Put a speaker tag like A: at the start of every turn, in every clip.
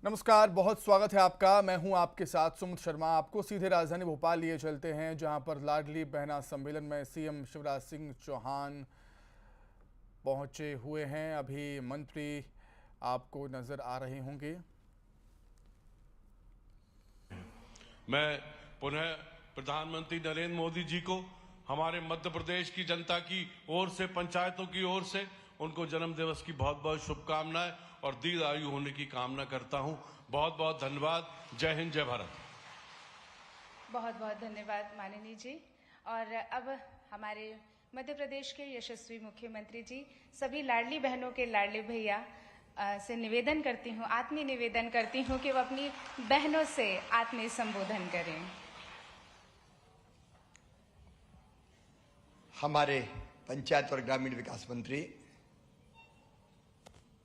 A: नमस्कार, बहुत स्वागत है आपका। मैं हूं आपके साथ सुमित शर्मा। आपको सीधे राजधानी भोपाल लिए चलते हैं, जहां पर लाडली बहना सम्मेलन में सीएम शिवराज सिंह चौहान पहुंचे हुए हैं। अभी मंत्री आपको नजर आ रहे होंगे।
B: मैं पुनः प्रधानमंत्री नरेंद्र मोदी जी को हमारे मध्य प्रदेश की जनता की ओर से, पंचायतों की ओर से उनको जन्म दिवस की बहुत बहुत शुभकामनाएं और दीर्घ आयु होने की कामना करता हूं। बहुत बहुत धन्यवाद। जय हिंद, जय भारत।
C: बहुत बहुत धन्यवाद माननीय जी। और अब हमारे मध्य प्रदेश के यशस्वी मुख्यमंत्री जी सभी लाडली बहनों के लाडले भैया से निवेदन करती हूँ, आत्मीय निवेदन करती हूँ कि वो अपनी बहनों से आत्मीय संबोधन करें।
D: हमारे पंचायत और ग्रामीण विकास मंत्री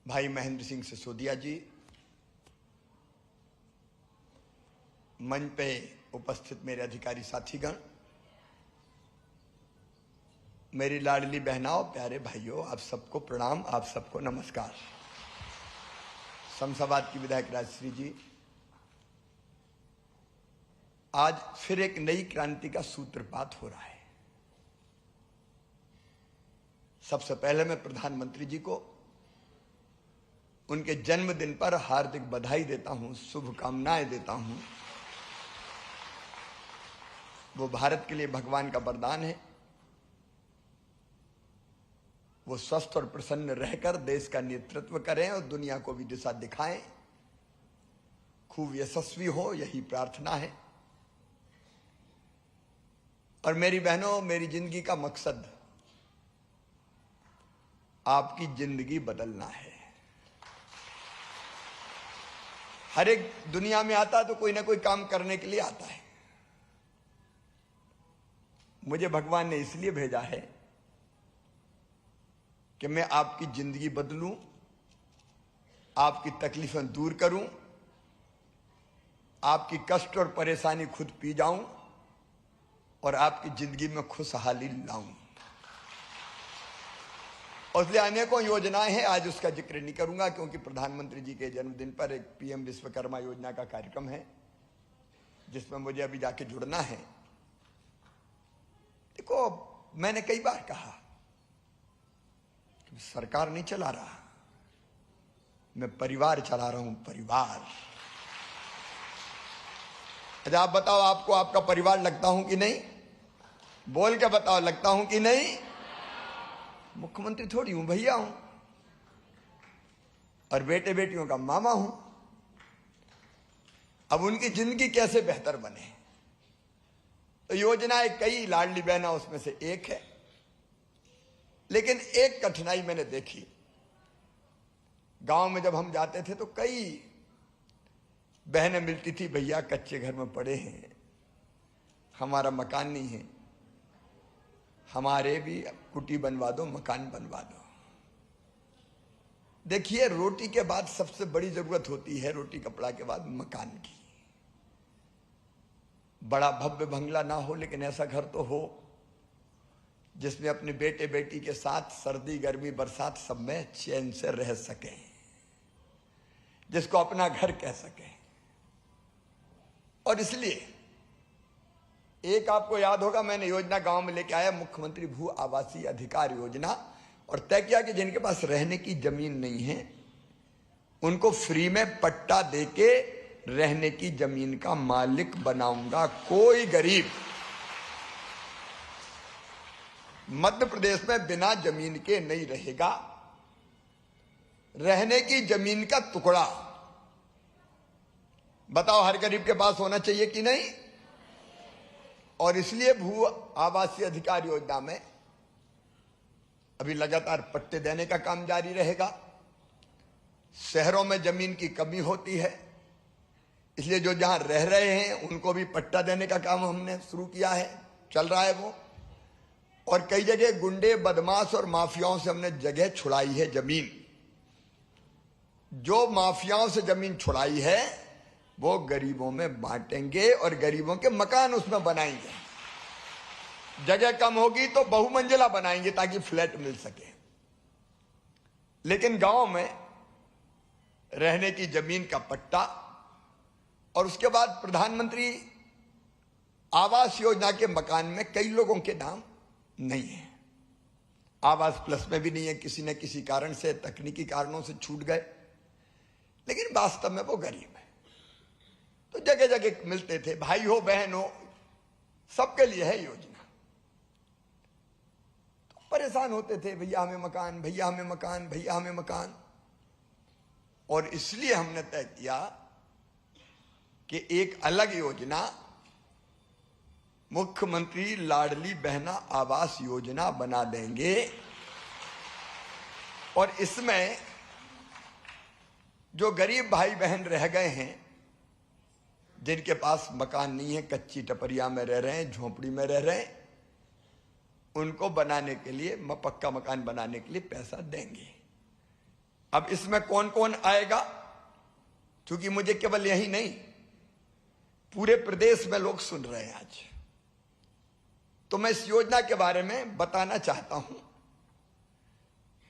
D: भाई महेंद्र सिंह सिसोदिया जी, मंच पे उपस्थित मेरे अधिकारी साथीगण, मेरी लाडली बहनाओं, प्यारे भाइयों, आप सबको प्रणाम, आप सबको नमस्कार। शमशाबाद की विधायक राजश्री जी, आज फिर एक नई क्रांति का सूत्रपात हो रहा है। सबसे पहले मैं प्रधानमंत्री जी को उनके जन्मदिन पर हार्दिक बधाई देता हूं, शुभकामनाएं देता हूं। वो भारत के लिए भगवान का वरदान है। वो स्वस्थ और प्रसन्न रहकर देश का नेतृत्व करें और दुनिया को भी दिशा दिखाएं, खूब यशस्वी हो, यही प्रार्थना है। और मेरी बहनों, मेरी जिंदगी का मकसद आपकी जिंदगी बदलना है। हर एक दुनिया में आता तो कोई ना कोई काम करने के लिए आता है। मुझे भगवान ने इसलिए भेजा है कि मैं आपकी जिंदगी बदलूं, आपकी तकलीफें दूर करूं, आपकी कष्ट और परेशानी खुद पी जाऊं और आपकी जिंदगी में खुशहाली लाऊं। और इसलिए अनेकों योजनाएं हैं, आज उसका जिक्र नहीं करूंगा क्योंकि प्रधानमंत्री जी के जन्मदिन पर एक पीएम विश्वकर्मा योजना का कार्यक्रम है जिसमें मुझे अभी जाके जुड़ना है। देखो, मैंने कई बार कहा कि सरकार नहीं चला रहा, मैं परिवार चला रहा हूं, परिवार। अच्छा, आप बताओ, आपको आपका परिवार लगता हूं कि नहीं? बोल के बताओ, लगता हूं कि नहीं? मुख्यमंत्री थोड़ी हूं, भैया हूं और बेटे बेटियों का मामा हूं। अब उनकी जिंदगी कैसे बेहतर बने, तो योजनाएं कई, लाडली बहना उसमें से एक है। लेकिन एक कठिनाई मैंने देखी, गांव में जब हम जाते थे तो कई बहनें मिलती थी, भैया कच्चे घर में पड़े हैं, हमारा मकान नहीं है, हमारे भी कुटी बनवा दो, मकान बनवा दो। देखिए, रोटी के बाद सबसे बड़ी जरूरत होती है, रोटी कपड़ा के बाद मकान की। बड़ा भव्य बंगला ना हो, लेकिन ऐसा घर तो हो जिसमें अपने बेटे बेटी के साथ सर्दी गर्मी बरसात सब में चैन से रह सके, जिसको अपना घर कह सके। और इसलिए एक आपको याद होगा, मैंने योजना गांव में लेके आया, मुख्यमंत्री भू आवासीय अधिकार योजना, और तय किया कि जिनके पास रहने की जमीन नहीं है उनको फ्री में पट्टा देके रहने की जमीन का मालिक बनाऊंगा। कोई गरीब मध्य प्रदेश में बिना जमीन के नहीं रहेगा। रहने की जमीन का टुकड़ा, बताओ, हर गरीब के पास होना चाहिए कि नहीं? और इसलिए भू आवासीय अधिकार योजना में अभी लगातार पट्टे देने का काम जारी रहेगा। शहरों में जमीन की कमी होती है, इसलिए जो जहां रह रहे हैं उनको भी पट्टा देने का काम हमने शुरू किया है, चल रहा है वो। और कई जगह गुंडे, बदमाश और माफियाओं से हमने जगह छुड़ाई है, जमीन। जो माफियाओं से जमीन छुड़ाई है वो गरीबों में बांटेंगे और गरीबों के मकान उसमें बनाएंगे। जगह कम होगी तो बहुमंजिला बनाएंगे ताकि फ्लैट मिल सके। लेकिन गांव में रहने की जमीन का पट्टा, और उसके बाद प्रधानमंत्री आवास योजना के मकान में कई लोगों के नाम नहीं है। आवास प्लस में भी नहीं है, किसी न किसी कारण से, तकनीकी कारणों से छूट गए, लेकिन वास्तव में वो गरीब है। तो जगह जगह मिलते थे, भाई हो बहन हो सबके लिए है योजना। तो परेशान होते थे, भैया हमें मकान, भैया हमें मकान, भैया हमें मकान। और इसलिए हमने तय किया कि एक अलग योजना, मुख्यमंत्री लाडली बहना आवास योजना बना देंगे, और इसमें जो गरीब भाई बहन रह गए हैं, जिनके पास मकान नहीं है, कच्ची टपरिया में रह रहे हैं, झोपड़ी में रह रहे हैं, उनको बनाने के लिए, पक्का मकान बनाने के लिए पैसा देंगे। अब इसमें कौन कौन आएगा, क्योंकि मुझे केवल यही नहीं, पूरे प्रदेश में लोग सुन रहे हैं आज, तो मैं इस योजना के बारे में बताना चाहता हूं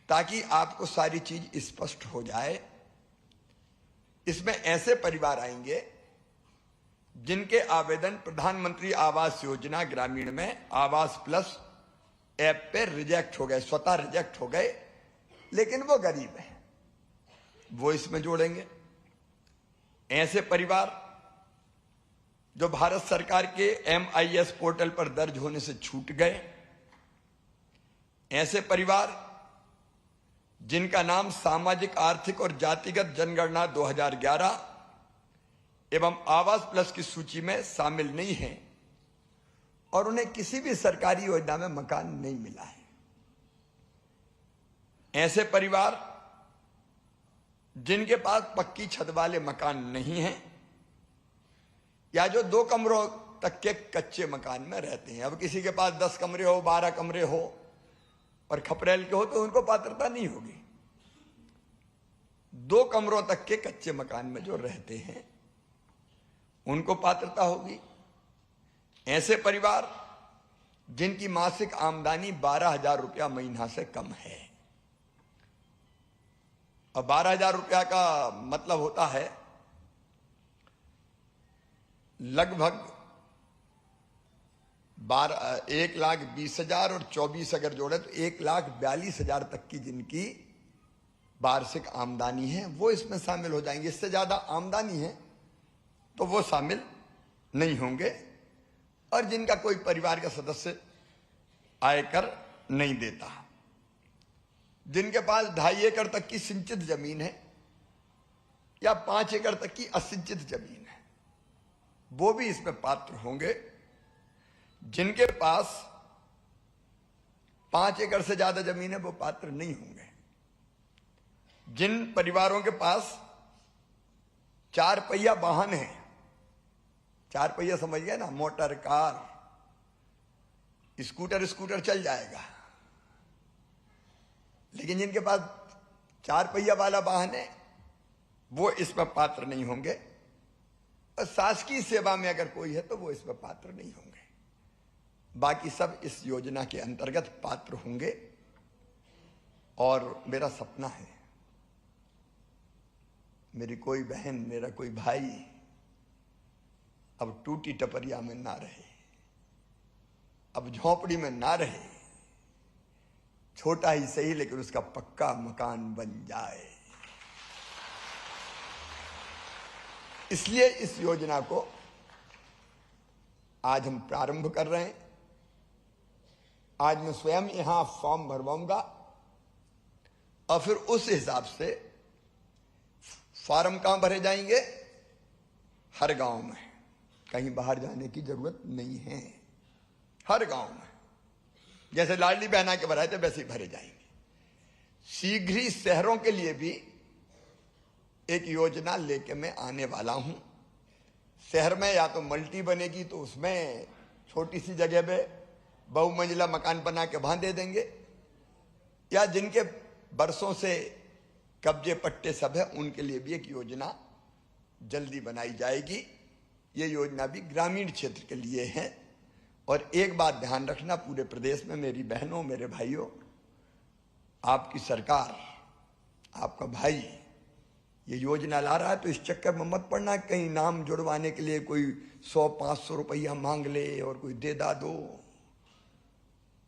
D: ताकि आपको सारी चीज स्पष्ट हो जाए। इसमें ऐसे परिवार आएंगे जिनके आवेदन प्रधानमंत्री आवास योजना ग्रामीण में आवास प्लस ऐप पे रिजेक्ट हो गए, स्वतः रिजेक्ट हो गए, लेकिन वो गरीब है, वो इसमें जोड़ेंगे। ऐसे परिवार जो भारत सरकार के MIS पोर्टल पर दर्ज होने से छूट गए, ऐसे परिवार जिनका नाम सामाजिक आर्थिक और जातिगत जनगणना 2011 एवं आवास प्लस की सूची में शामिल नहीं है और उन्हें किसी भी सरकारी योजना में मकान नहीं मिला है। ऐसे परिवार जिनके पास पक्की छत वाले मकान नहीं हैं, या जो 2 कमरों तक के कच्चे मकान में रहते हैं। अब किसी के पास 10 कमरे हो, 12 कमरे हो और खपरेल के हो तो उनको पात्रता नहीं होगी। 2 कमरों तक के कच्चे मकान में जो रहते हैं उनको पात्रता होगी। ऐसे परिवार जिनकी मासिक आमदनी 12,000 रुपया महीना से कम है, और 12,000 रुपया का मतलब होता है लगभग 1,20,000 और 24 अगर जोड़े तो 1,42,000 तक की जिनकी वार्षिक आमदनी है वो इसमें शामिल हो जाएंगे। इससे ज्यादा आमदनी है तो वो शामिल नहीं होंगे, और जिनका कोई परिवार का सदस्य आयकर नहीं देता, जिनके पास 2.5 एकड़ तक की सिंचित जमीन है या 5 एकड़ तक की असिंचित जमीन है, वो भी इसमें पात्र होंगे। जिनके पास 5 एकड़ से ज्यादा जमीन है वो पात्र नहीं होंगे। जिन परिवारों के पास 4 पहिया वाहन है, 4 पहिया समझ गए ना, मोटर, कार, स्कूटर चल जाएगा, लेकिन जिनके पास 4 पहिया वाला वाहन है वो इसमें पात्र नहीं होंगे। और शासकीय सेवा में अगर कोई है तो वो इसमें पात्र नहीं होंगे। बाकी सब इस योजना के अंतर्गत पात्र होंगे। और मेरा सपना है मेरी कोई बहन, मेरा कोई भाई अब टूटी टपरिया में ना रहे, अब झोपड़ी में ना रहे, छोटा ही सही लेकिन उसका पक्का मकान बन जाए। इसलिए इस योजना को आज हम प्रारंभ कर रहे हैं। आज मैं स्वयं यहां फॉर्म भरवाऊंगा और फिर उस हिसाब से फॉर्म कहां भरे जाएंगे, हर गांव में, कहीं बाहर जाने की जरूरत नहीं है। हर गांव में जैसे लाडली बहना के भराए थे वैसे ही भरे जाएंगे। शीघ्र ही शहरों के लिए भी एक योजना लेके मैं आने वाला हूं। शहर में या तो मल्टी बनेगी तो उसमें छोटी सी जगह पे बहुमंजिला मकान बना के वहां दे देंगे, या जिनके बरसों से कब्जे पट्टे सब है उनके लिए भी एक योजना जल्दी बनाई जाएगी। ये योजना भी ग्रामीण क्षेत्र के लिए है। और एक बात ध्यान रखना, पूरे प्रदेश में मेरी बहनों, मेरे भाइयों, आपकी सरकार, आपका भाई ये योजना ला रहा है तो इस चक्कर में मत पड़ना कहीं नाम जुड़वाने के लिए कोई 100-500 रुपया मांग ले और कोई दे दो।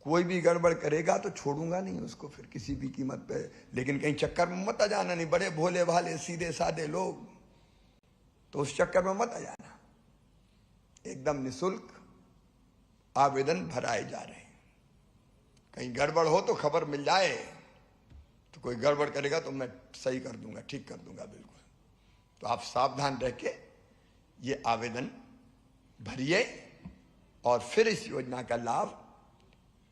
D: कोई भी गड़बड़ करेगा तो छोड़ूंगा नहीं उसको फिर किसी भी कीमत पे। लेकिन कहीं चक्कर में मत आ जाना, नहीं बड़े भोले भाले सीधे साधे लोग, तो उस चक्कर में मत आ जाना। एकदम निःशुल्क आवेदन भराए जा रहे हैं। कहीं गड़बड़ हो तो खबर मिल जाए, तो कोई गड़बड़ करेगा तो मैं सही कर दूंगा, ठीक कर दूंगा बिल्कुल। तो आप सावधान रह के ये आवेदन भरिए और फिर इस योजना का लाभ।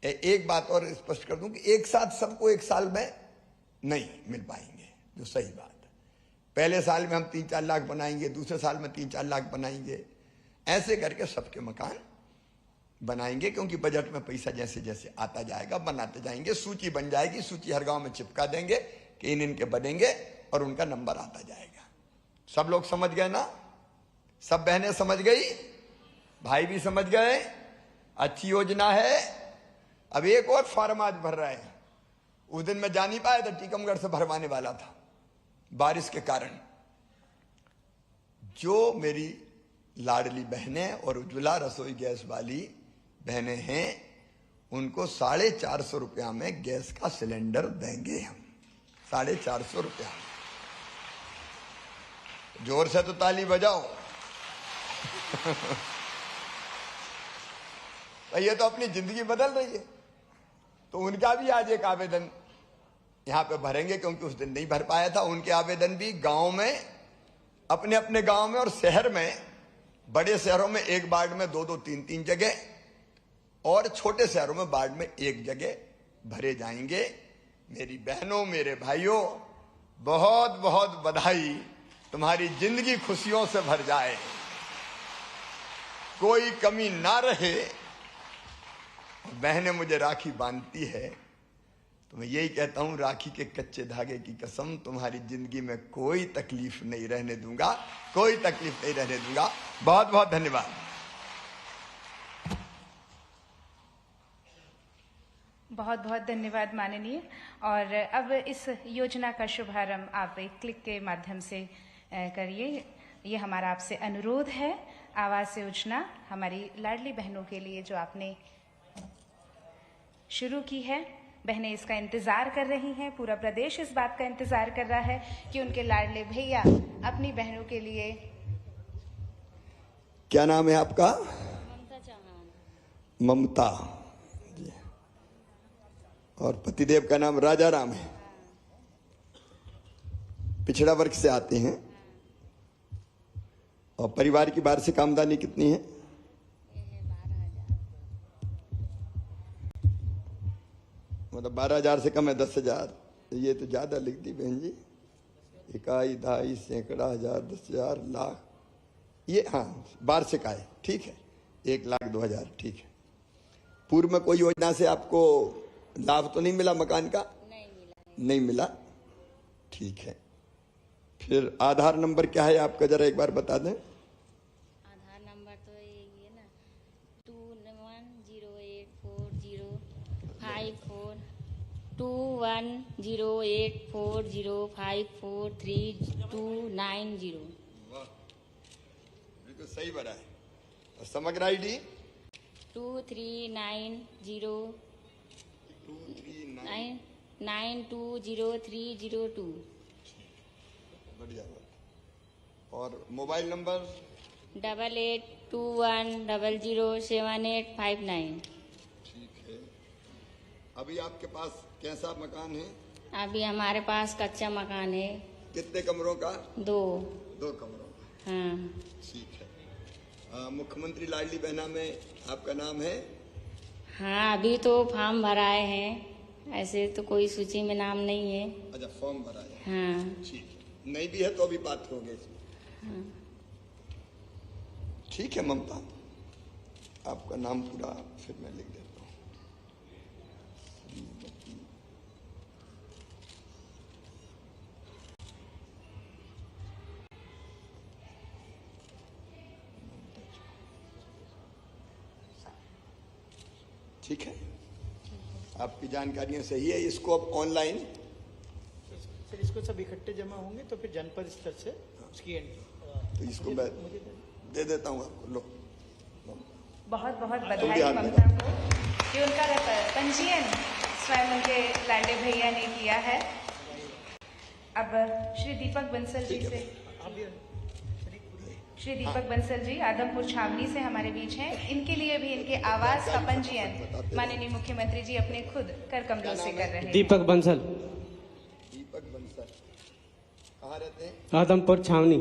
D: एक बात और स्पष्ट कर दूं कि एक साथ सबको एक साल में नहीं मिल पाएंगे, जो सही बात है। पहले साल में हम 3-4 लाख बनाएंगे, दूसरे साल में 3-4 लाख बनाएंगे, ऐसे करके सबके मकान बनाएंगे। क्योंकि बजट में पैसा जैसे जैसे आता जाएगा बनाते जाएंगे, सूची बन जाएगी, सूची हर गांव में चिपका देंगे कि इनके बनेंगे और उनका नंबर आता जाएगा। सब लोग समझ गए ना? सब बहनें समझ गई, भाई भी समझ गए, अच्छी योजना है। अब एक और फॉर्म आज भर रहे हैं। उस दिन मैं जा नहीं पाया था, टीकमगढ़ से भरवाने वाला था बारिश के कारण। जो मेरी लाडली बहनें और उज्ज्वला रसोई गैस वाली बहनें हैं, उनको 450 रुपया में गैस का सिलेंडर देंगे हम। 450 रुपया। जोर से तो ताली बजाओ। ये तो अपनी जिंदगी बदल रही है। तो उनका भी आज एक आवेदन यहां पे भरेंगे, क्योंकि उस दिन नहीं भर पाया था। उनके आवेदन भी गांव में, अपने अपने गांव में और शहर में, बड़े शहरों में एक वार्ड में 2-2, 3-3 जगह, और छोटे शहरों में वार्ड में 1 जगह भरे जाएंगे। मेरी बहनों, मेरे भाइयों, बहुत बहुत बधाई। तुम्हारी जिंदगी खुशियों से भर जाए, कोई कमी ना रहे। बहनें मुझे राखी बांधती है तो मैं यही कहता हूं, राखी के कच्चे धागे की कसम, तुम्हारी जिंदगी में कोई तकलीफ नहीं रहने दूंगा, कोई तकलीफ नहीं रहने दूंगा। बहुत बहुत धन्यवाद।
C: बहुत बहुत धन्यवाद माननीय। और अब इस योजना का शुभारंभ आप एक क्लिक के माध्यम से करिए। ये हमारा आपसे अनुरोध है। आवास योजना हमारी लाडली बहनों के लिए जो आपने शुरू की है, बहनें इसका इंतजार कर रही हैं। पूरा प्रदेश इस बात का इंतजार कर रहा है कि उनके लाडले भैया अपनी बहनों के लिए।
D: क्या नाम है आपका?
E: ममता चौहान।
D: ममता जी। और पतिदेव का नाम राजा राम है। पिछड़ा वर्ग से आते हैं। और परिवार की वार्षिक आमदनी कितनी है? 12,000 से कम है? 10,000। ये तो ज्यादा लिख दी बहन जी। 1, 2, सैकड़ा, 1000, 10,000, लाख, ये हाँ वार्षिक आय, ठीक है। 1,02,000, ठीक है। पूर्व में कोई योजना से आपको लाभ तो नहीं मिला मकान का? नहीं मिला, ठीक है। फिर आधार नंबर क्या है आपका, जरा एक बार बता दें।
E: आधार नंबर तो यही है ना, 21084054032990।
D: बिल्कुल सही भरा है। और समग्र आईडी
E: 2390920302।
D: बढ़िया बात। और मोबाइल नंबर
E: 8821007859।
D: ठीक है। अभी आपके पास कैसा मकान है?
E: अभी हमारे पास कच्चा मकान है।
D: कितने कमरों का?
E: 2
D: कमरों का,
E: हाँ।
D: ठीक है। मुख्यमंत्री लाडली बहना में आपका नाम है?
E: हाँ, अभी तो फॉर्म भराए हैं, ऐसे तो कोई सूची में नाम नहीं है।
D: अच्छा, फॉर्म भरा है।
E: हाँ।
D: ठीक है, नहीं भी है तो अभी पात्र होंगे इसमें।
E: हाँ।
D: ठीक है ममता, आपका नाम पूरा फिर मैं लिख देता हूँ। ठीक है, आपकी जानकारियां सही है। इसको अब ऑनलाइन
F: सर इसको इसको सब इकट्ठे जमा होंगे तो फिर जनपद स्तर से उसकी
D: तो इसको मैं दे देता हूँ आपको, लो।
C: बहुत बहुत बधाई ममता को कि उनका पंजीयन स्वयं उनके लाडले भैया ने किया है। अब श्री दीपक बंसल जी से, श्री दीपक बंसल जी आदमपुर छावनी से हमारे बीच हैं। इनके लिए भी इनके आवास का पंजीयन माननीय मुख्यमंत्री जी अपने खुद कर कमलों से कर रहे हैं।
G: दीपक बंसल।
D: दीपक बंसल कहाँ रहते हैं?
G: आदमपुर छावनी।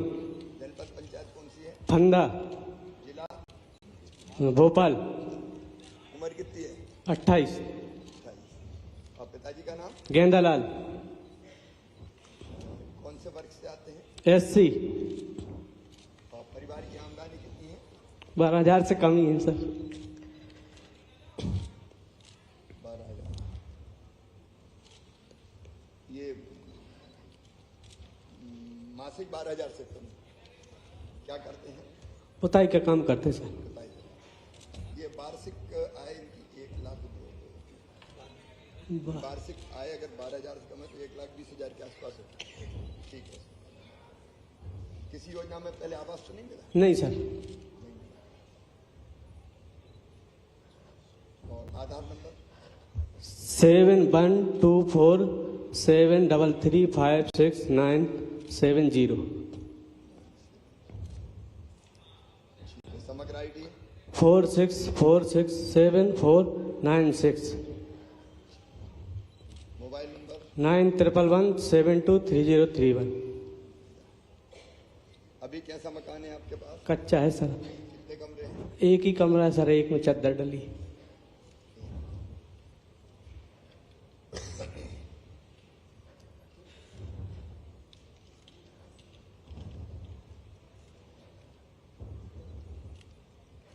D: जनपद पंचायत कौन सी है?
G: फंदा।
D: जिला
G: भोपाल।
D: उम्र कितनी है?
G: 28।
D: और पिताजी का नाम?
G: गेंदालाल।
D: कौन से वर्ग से आते हैं?
G: SC।
D: और परिवार की आमदनी कितनी है?
G: 12,000 से कम ही है सर।
D: 12,000। ये मासिक 12,000 से कम। क्या करते हैं?
G: पुताई का काम करते सर।
D: बताइए। ये वार्षिक आय इनकी 1 लाख वार्षिक आय अगर 12,000 से कम है तो 1,20,000 के आसपास है। ठीक है। किसी योजना में पहले आवास तो नहीं मिला?
G: नहीं सर।
D: और आधार नंबर?
G: 712473356970।
D: समग्र ID?
G: 46467496।
D: Mobile number?
G: 9111723031।
D: अभी कैसा मकान है आपके पास?
G: कच्चा है सर।
D: कितने कमरे हैं?
G: एक ही कमरा है सर, एक में चद्दर डली।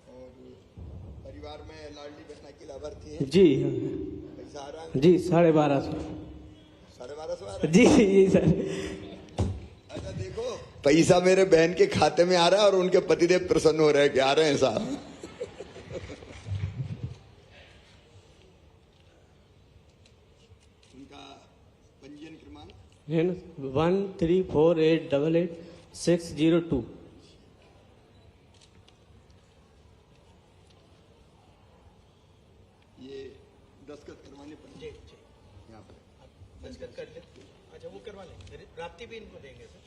D: और परिवार में लाडली बहना की लाभार्थी है?
G: जी
D: पैसा आ रहा है?
G: जी 1250।
D: 1250 आ रहा है?
G: जी जी सर।
D: अच्छा देखो, पैसा मेरे बहन के खाते में आ रहा है और उनके पतिदेव प्रसन्न हो रहे हैं कि आ रहे हैं साहब। उनका पंजीयन क्रमांक
G: है ना 134888602।
D: ये दस्तखत करवाने पड़ेंगे यहाँ पर।
F: दस्तखत कर ले। अच्छा वो करवा लेंगे, राब्ती भी इनको देंगे सर।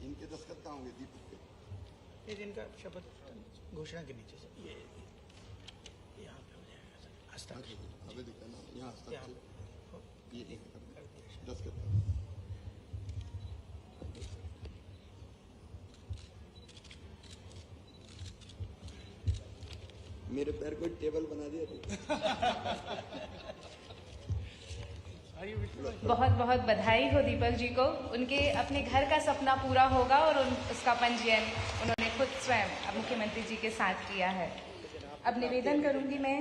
D: इनके दस्तखत कहाँ होंगे? दीपक के?
F: ये इनका शपथ घोषणा के नीचे सर, ये यहाँ पे हो जाएगा सर हस्ताक्षर।
D: अबे देखा ना यहाँ
F: यहाँ
D: हस्ताक्षर। ये दस्तखत मेरे पैर को टेबल बना दिया तू।
C: बहुत बहुत बधाई हो दीपक जी को। उनके अपने घर का सपना पूरा होगा और उसका पंजीयन उन्होंने खुद स्वयं मुख्यमंत्री जी के साथ किया है। अब निवेदन करूंगी मैं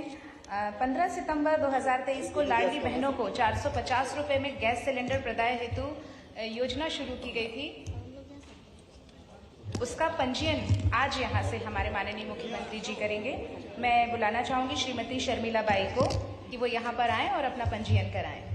C: 15 सितंबर 2023 को लाडली बहनों को 450 रुपए में गैस सिलेंडर प्रदाय हेतु योजना शुरू की गई थी। उसका पंजीयन आज यहाँ से हमारे माननीय मुख्यमंत्री जी करेंगे। मैं बुलाना चाहूंगी श्रीमती शर्मिला बाई को कि वो यहाँ पर आएं और अपना पंजीयन कराएं।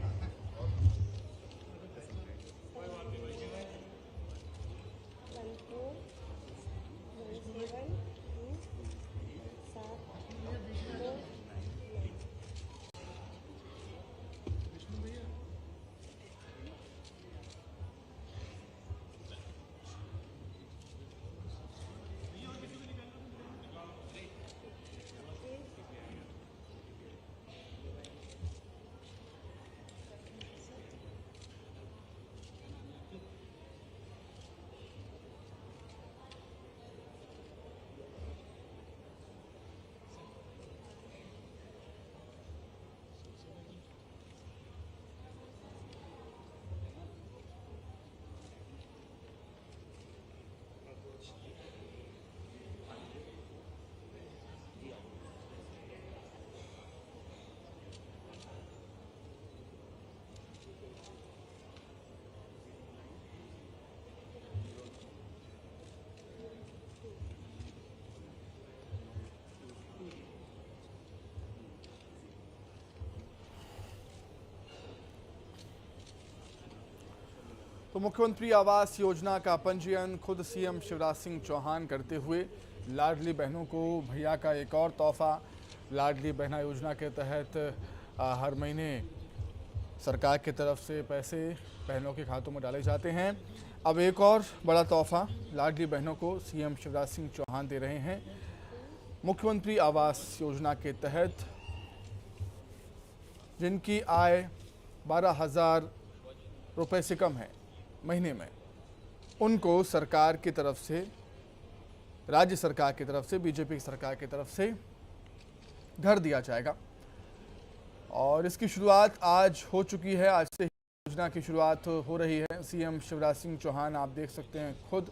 A: तो मुख्यमंत्री आवास योजना का पंजीयन खुद सीएम शिवराज सिंह चौहान करते हुए लाडली बहनों को भैया का एक और तोहफा। लाडली बहना योजना के तहत हर महीने सरकार की तरफ से पैसे बहनों के खातों में डाले जाते हैं। अब एक और बड़ा तोहफा लाडली बहनों को सीएम शिवराज सिंह चौहान दे रहे हैं। मुख्यमंत्री आवास योजना के तहत जिनकी आय 12,000 रुपये से कम है महीने में, उनको सरकार की तरफ से, राज्य सरकार की तरफ से, बीजेपी सरकार की तरफ से घर दिया जाएगा। और इसकी शुरुआत आज हो चुकी है। आज से योजना की शुरुआत हो रही है। सीएम शिवराज सिंह चौहान आप देख सकते हैं खुद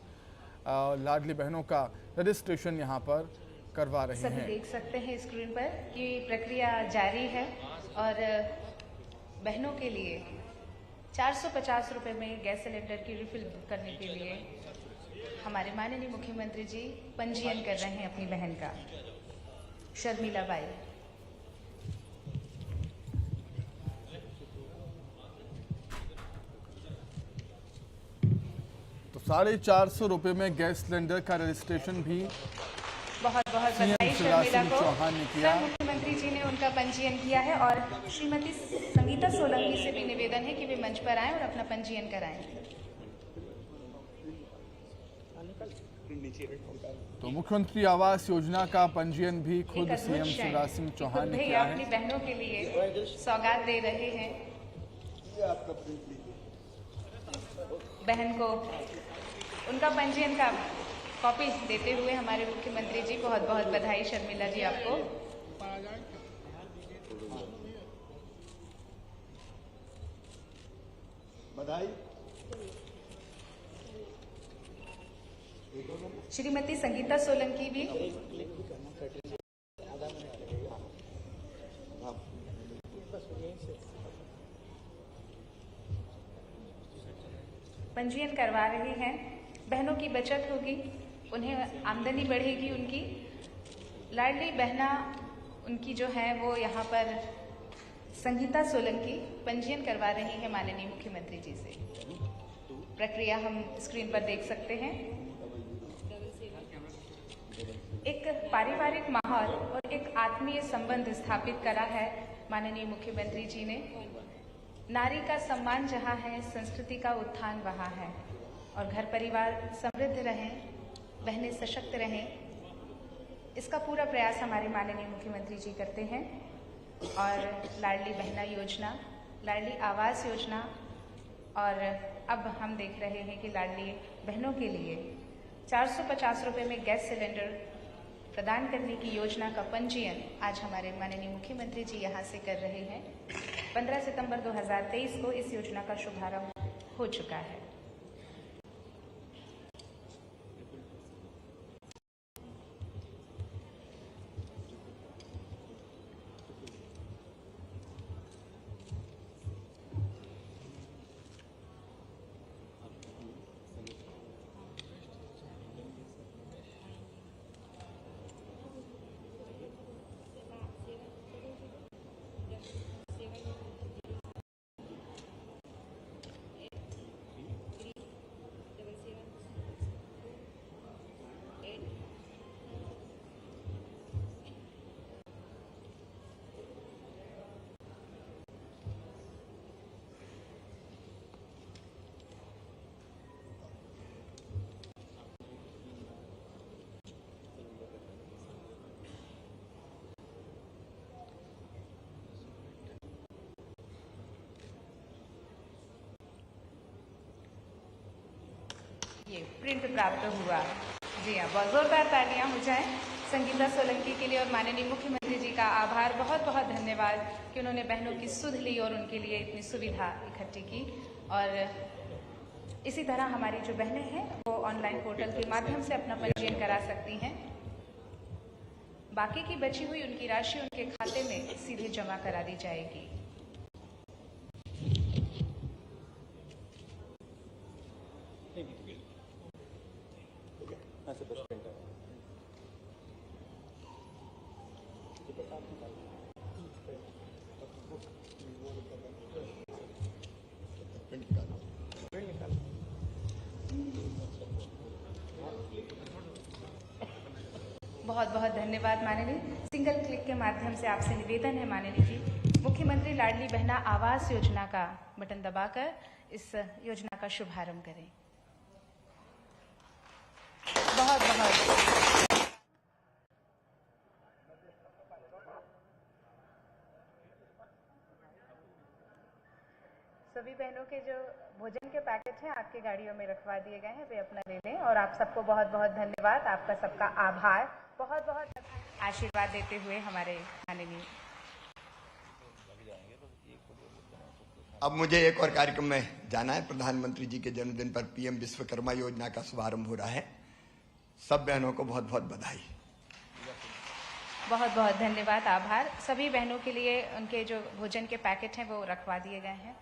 A: लाडली बहनों का रजिस्ट्रेशन यहां पर करवा रहे हैं।
C: सभी देख सकते हैं स्क्रीन पर कि प्रक्रिया जारी है और बहनों के लिए 450 रुपये में गैस सिलेंडर की रिफिल करने के लिए हमारे माननीय मुख्यमंत्री जी पंजीयन कर रहे हैं अपनी बहन का। शर्मिला बाई।
A: तो 450 रुपये में गैस सिलेंडर का रजिस्ट्रेशन भी
C: बहुत बहुत
A: सीएम
C: बधाई
A: शिवराज
C: शर्मिला
A: सिंह
C: को।
A: चौहान ने किया।
C: सर मुख्यमंत्री जी ने उनका पंजीयन किया है और श्रीमती संगीता सोलंकी से भी निवेदन है कि वे मंच पर आएं और अपना पंजीयन कराएं।
A: तो मुख्यमंत्री आवास योजना का पंजीयन भी खुद
C: एक
A: सीएम
C: अद्भुत क्षण
A: शिवराज सिंह
C: कि
A: चौहान
C: खुद
A: ने
C: भैया
A: किया
C: अपनी
A: है।
C: बहनों के लिए सौगात दे रहे हैं। बहन को उनका पंजीयन का कॉपी देते हुए हमारे मुख्यमंत्री जी, बहुत बहुत बधाई शर्मिला जी आपको।
D: बधाई।
C: श्रीमती संगीता सोलंकी भी पंजीयन करवा रही हैं। बहनों की बचत होगी, उन्हें आमदनी बढ़ेगी उनकी। लाडली बहना उनकी जो है वो यहाँ पर संगीता सोलंकी पंजीयन करवा रही है माननीय मुख्यमंत्री जी से। प्रक्रिया हम स्क्रीन पर देख सकते हैं। एक पारिवारिक माहौल और एक आत्मीय संबंध स्थापित करा है माननीय मुख्यमंत्री जी ने। नारी का सम्मान जहाँ है, संस्कृति का उत्थान वहाँ है। और घर परिवार समृद्ध रहें, बहनें सशक्त रहें, इसका पूरा प्रयास हमारे माननीय मुख्यमंत्री जी करते हैं। और लाडली बहना योजना, लाडली आवास योजना और अब हम देख रहे हैं कि लाडली बहनों के लिए 450 रुपये में गैस सिलेंडर प्रदान करने की योजना का पंजीयन आज हमारे माननीय मुख्यमंत्री जी यहाँ से कर रहे हैं। 15 सितंबर 2023 को इस योजना का शुभारंभ हो चुका है। ये प्रिंट प्राप्त हुआ। जी हाँ, बहुत जोरदार तालियां हो जाएं संगीता सोलंकी के लिए। और माननीय मुख्यमंत्री जी का आभार, बहुत बहुत धन्यवाद कि उन्होंने बहनों की सुध ली और उनके लिए इतनी सुविधा इकट्ठी की। और इसी तरह हमारी जो बहनें हैं वो ऑनलाइन पोर्टल के माध्यम से अपना पंजीयन करा सकती हैं। बाकी की बची हुई उनकी राशि उनके खाते में सीधे जमा करा दी जाएगी।
D: प्रिंट निकालो।
C: बहुत बहुत धन्यवाद माननीय। सिंगल क्लिक के माध्यम से आपसे निवेदन है माननीय जी, मुख्यमंत्री लाडली बहना आवास योजना का बटन दबाकर इस योजना का शुभारंभ करें। बहुत बहुत सभी बहनों के जो भोजन के पैकेट हैं आपके गाड़ियों में रखवा दिए गए हैं, वे अपना ले लें। और आप सबको बहुत बहुत धन्यवाद, आपका सबका आभार। बहुत बहुत आशीर्वाद देते हुए हमारे माननीय।
D: अब मुझे एक और कार्यक्रम में जाना है। प्रधानमंत्री जी के जन्मदिन पर पीएम विश्वकर्मा योजना का शुभारंभ हो रहा है। सब बहनों को बहुत बहुत बधाई।
C: बहुत बहुत धन्यवाद, आभार। सभी बहनों के लिए उनके जो भोजन के पैकेट हैं वो रखवा दिए गए हैं।